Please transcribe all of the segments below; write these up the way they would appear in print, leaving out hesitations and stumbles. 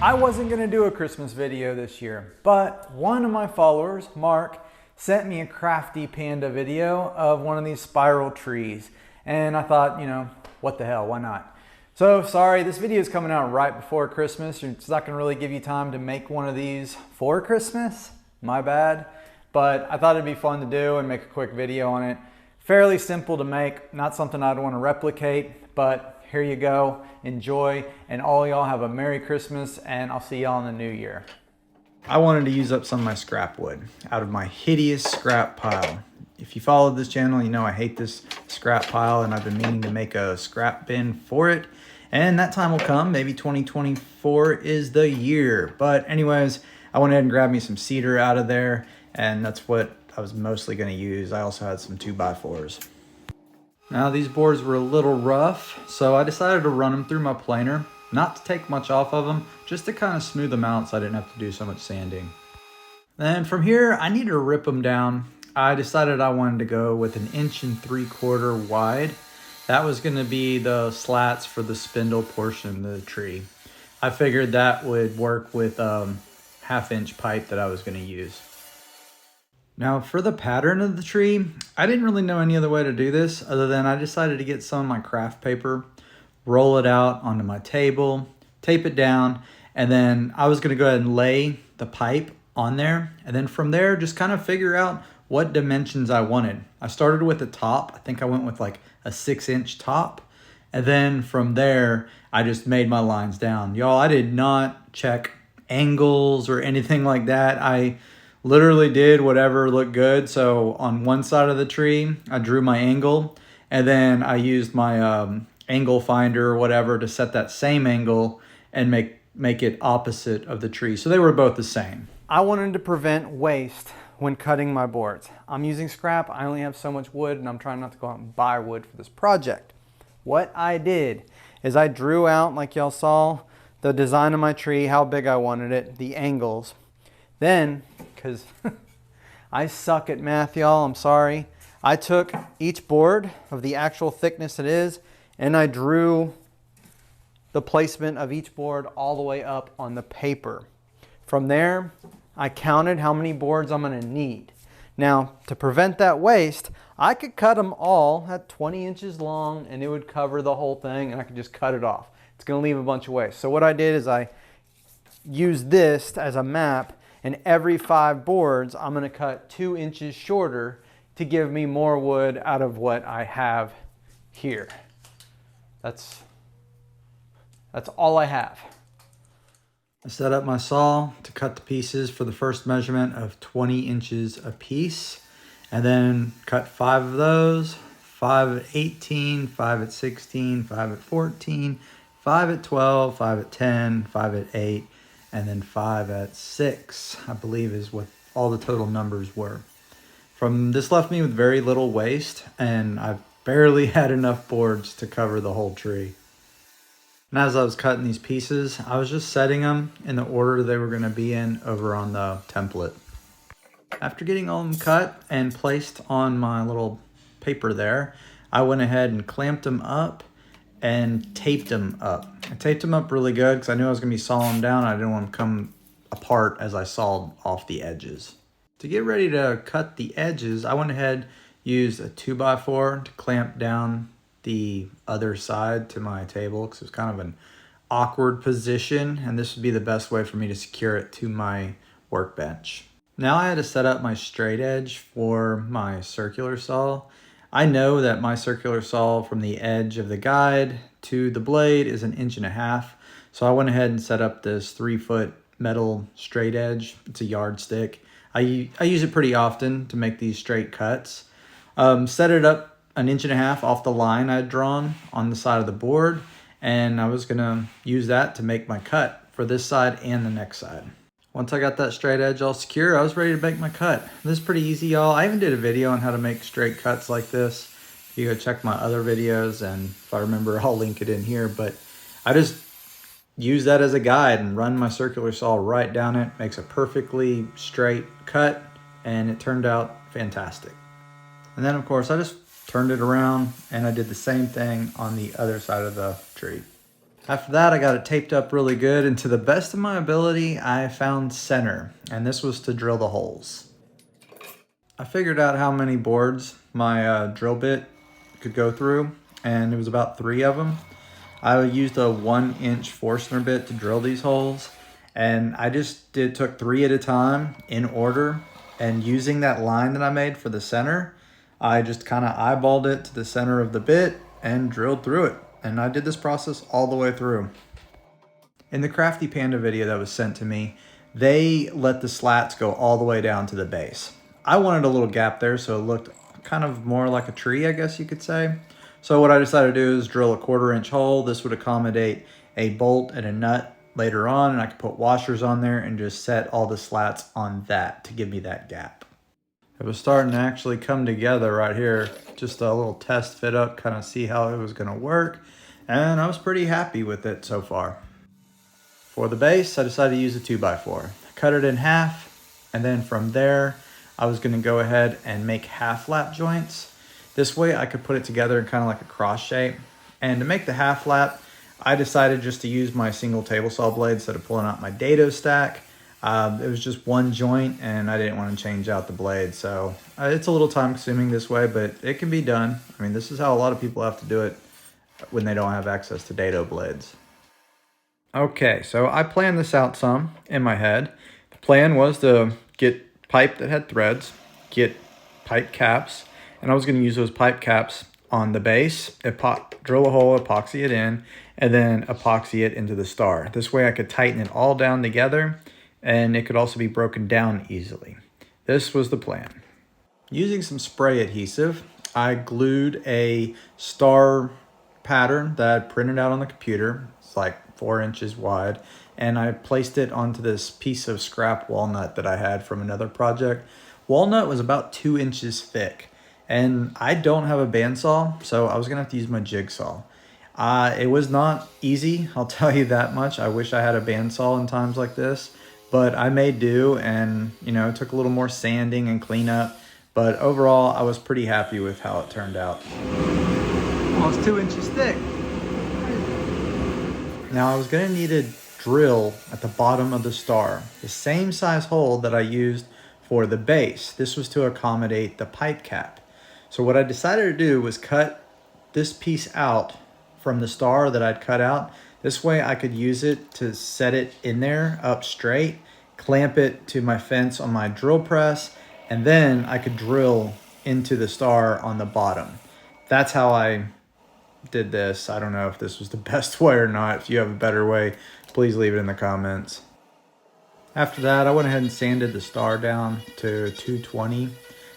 I wasn't gonna do a Christmas video this year, but one of my followers, Mark, sent me a crafty panda video of one of these spiral trees. And I thought, you know, what the hell, why not? So sorry, this video is coming out right before Christmas. It's not gonna really give you time to make one of these for Christmas, my bad. But I thought it'd be fun to do and make a quick video on it. Fairly simple to make, not something I'd wanna replicate, but here you go, enjoy, and all y'all have a Merry Christmas, and I'll see y'all in the new year. I wanted to use up some of my scrap wood out of my hideous scrap pile. If you followed this channel, you know I hate this scrap pile, and I've been meaning to make a scrap bin for it, and that time will come. Maybe 2024 is the year. But anyways, I went ahead and grabbed me some cedar out of there, and that's what I was mostly gonna use. I also had some 2x4s. Now these boards were a little rough, so I decided to run them through my planer, not to take much off of them, just to kind of smooth them out so I didn't have to do so much sanding. Then from here, I needed to rip them down. I decided I wanted to go with 1.75 inches wide. That was gonna be the slats for the spindle portion of the tree. I figured that would work with 1/2-inch pipe that I was gonna use. Now for the pattern of the tree, I didn't really know any other way to do this other than I decided to get some of my craft paper, roll it out onto my table, tape it down, and then I was gonna go ahead and lay the pipe on there. And then from there, just kind of figure out what dimensions I wanted. I started with the top. I think I went with like a 6-inch top. And then from there, I just made my lines down. Y'all, I did not check angles or anything like that. I literally did whatever looked good. So on one side of the tree, I drew my angle, and then I used my angle finder or whatever to set that same angle and make it opposite of the tree. So they were both the same. I wanted to prevent waste when cutting my boards. I'm using scrap. I only have so much wood, and I'm trying not to go out and buy wood for this project. What I did is I drew out, like y'all saw, the design of my tree, how big I wanted it, the angles. Then, because I suck at math, y'all, I'm sorry, I took each board of the actual thickness it is, and I drew the placement of each board all the way up on the paper. From there, I counted how many boards I'm gonna need. Now, to prevent that waste, I could cut them all at 20 inches long, and it would cover the whole thing, and I could just cut it off. It's gonna leave a bunch of waste. So what I did is I used this as a map, and every 5 boards, I'm gonna cut 2 inches shorter to give me more wood out of what I have here. That's all I have. I set up my saw to cut the pieces for the first measurement of 20 inches a piece, and then cut 5 of those, 5 at 18, 5 at 16, 5 at 14, 5 at 12, 5 at 10, 5 at 8, and then 5 at 6, I believe is what all the total numbers were. This left me with very little waste, and I barely had enough boards to cover the whole tree. And as I was cutting these pieces, I was just setting them in the order they were gonna be in over on the template. After getting all of them cut and placed on my little paper there, I went ahead and clamped them up and taped them up. I taped them up really good because I knew I was gonna be sawing them down. I didn't want them to come apart as I sawed off the edges. To get ready to cut the edges, I went ahead, used a 2x4 to clamp down the other side to my table because it was kind of an awkward position, and this would be the best way for me to secure it to my workbench. Now I had to set up my straight edge for my circular saw. I know that my circular saw from the edge of the guide to the blade is 1.5 inches. So I went ahead and set up this 3-foot metal straight edge. It's a yardstick. I use it pretty often to make these straight cuts. Set it up 1.5 inches off the line I'd drawn on the side of the board, and I was gonna use that to make my cut for this side and the next side. Once I got that straight edge all secure, I was ready to make my cut. This is pretty easy, y'all. I even did a video on how to make straight cuts like this. You go check my other videos, and if I remember, I'll link it in here. But I just use that as a guide and run my circular saw right down it. Makes a perfectly straight cut, and it turned out fantastic. And then, of course, I just turned it around, and I did the same thing on the other side of the tree. After that, I got it taped up really good, and to the best of my ability, I found center, and this was to drill the holes. I figured out how many boards my drill bit could go through, and it was about 3 of them. I used a 1-inch Forstner bit to drill these holes, and I just took 3 at a time in order, and using that line that I made for the center, I just kind of eyeballed it to the center of the bit and drilled through it. And I did this process all the way through. In the Crafty Panda video that was sent to me, they let the slats go all the way down to the base. I wanted a little gap there so it looked kind of more like a tree, I guess you could say. So what I decided to do is drill a 1/4-inch hole. This would accommodate a bolt and a nut later on, and I could put washers on there and just set all the slats on that to give me that gap. It was starting to actually come together right here. Just a little test fit up, kind of see how it was gonna work. And I was pretty happy with it so far. For the base, I decided to use a 2x4. Cut it in half, and then from there, I was gonna go ahead and make half lap joints. This way I could put it together in kind of like a cross shape. And to make the half lap, I decided just to use my single table saw blade instead of pulling out my dado stack. It was just one joint and I didn't want to change out the blade. So it's a little time consuming this way, but it can be done. I mean, this is how a lot of people have to do it when they don't have access to dado blades. Okay, so I planned this out some in my head. The plan was to get pipe that had threads, get pipe caps, and I was going to use those pipe caps on the base, drill a hole, epoxy it in, and then epoxy it into the star. This way I could tighten it all down together, and it could also be broken down easily. This was the plan. Using some spray adhesive, I glued a star pattern that I printed out on the computer. It's like 4 inches wide, and I placed it onto this piece of scrap walnut that I had from another project. Walnut was about 2 inches thick, and I don't have a bandsaw, so I was gonna have to use my jigsaw. It was not easy, I'll tell you that much. I wish I had a bandsaw in times like this, but I made do, and it took a little more sanding and cleanup, but overall I was pretty happy with how it turned out. Almost 2 inches thick. Now I was gonna need a drill at the bottom of the star, the same size hole that I used for the base. This was to accommodate the pipe cap. So what I decided to do was cut this piece out from the star that I'd cut out. This way I could use it to set it in there up straight, clamp it to my fence on my drill press, and then I could drill into the star on the bottom. That's how I did this. I don't know if this was the best way or not. If you have a better way, please leave it in the comments. After that, I went ahead and sanded the star down to 220.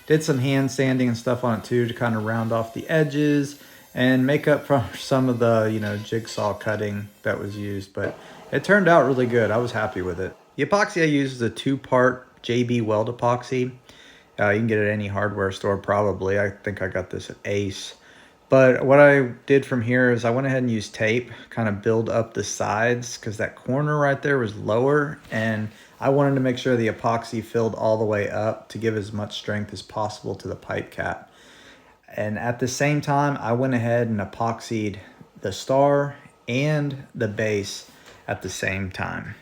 Did some hand sanding and stuff on it too to kind of round off the edges and make up for some of the, jigsaw cutting that was used. But it turned out really good. I was happy with it. The epoxy I used is a 2-part JB Weld epoxy. You can get it at any hardware store probably. I think I got this at Ace. But what I did from here is I went ahead and used tape, kind of build up the sides because that corner right there was lower, and I wanted to make sure the epoxy filled all the way up to give as much strength as possible to the pipe cap. And at the same time, I went ahead and epoxied the star and the base at the same time.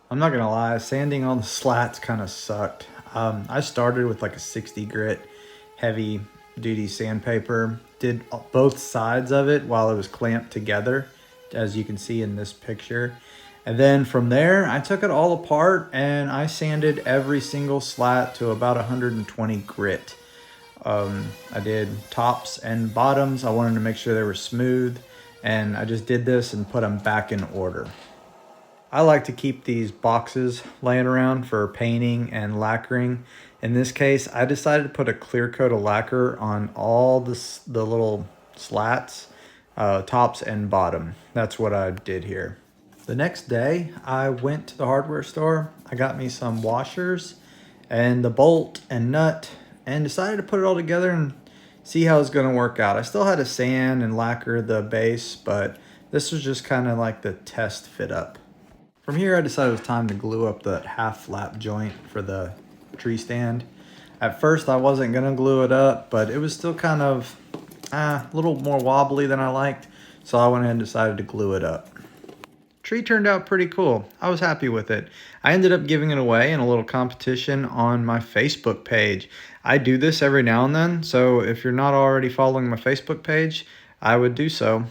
I'm not gonna lie, sanding on the slats kind of sucked. I started with like a 60 grit heavy duty sandpaper, did both sides of it while it was clamped together, as you can see in this picture. And then from there, I took it all apart and I sanded every single slat to about 120 grit. I did tops and bottoms. I wanted to make sure they were smooth, and I just did this and put them back in order. I like to keep these boxes laying around for painting and lacquering. In this case, I decided to put a clear coat of lacquer on all the little slats, tops and bottom. That's what I did here. The next day, I went to the hardware store. I got me some washers and the bolt and nut and decided to put it all together and see how it's going to work out. I still had to sand and lacquer the base, but this was just kind of like the test fit up. From here, I decided it was time to glue up the half lap joint for the tree stand. At first, I wasn't gonna glue it up, but it was still kind of a little more wobbly than I liked. So I went ahead and decided to glue it up. Tree turned out pretty cool. I was happy with it. I ended up giving it away in a little competition on my Facebook page. I do this every now and then, so if you're not already following my Facebook page, I would do so.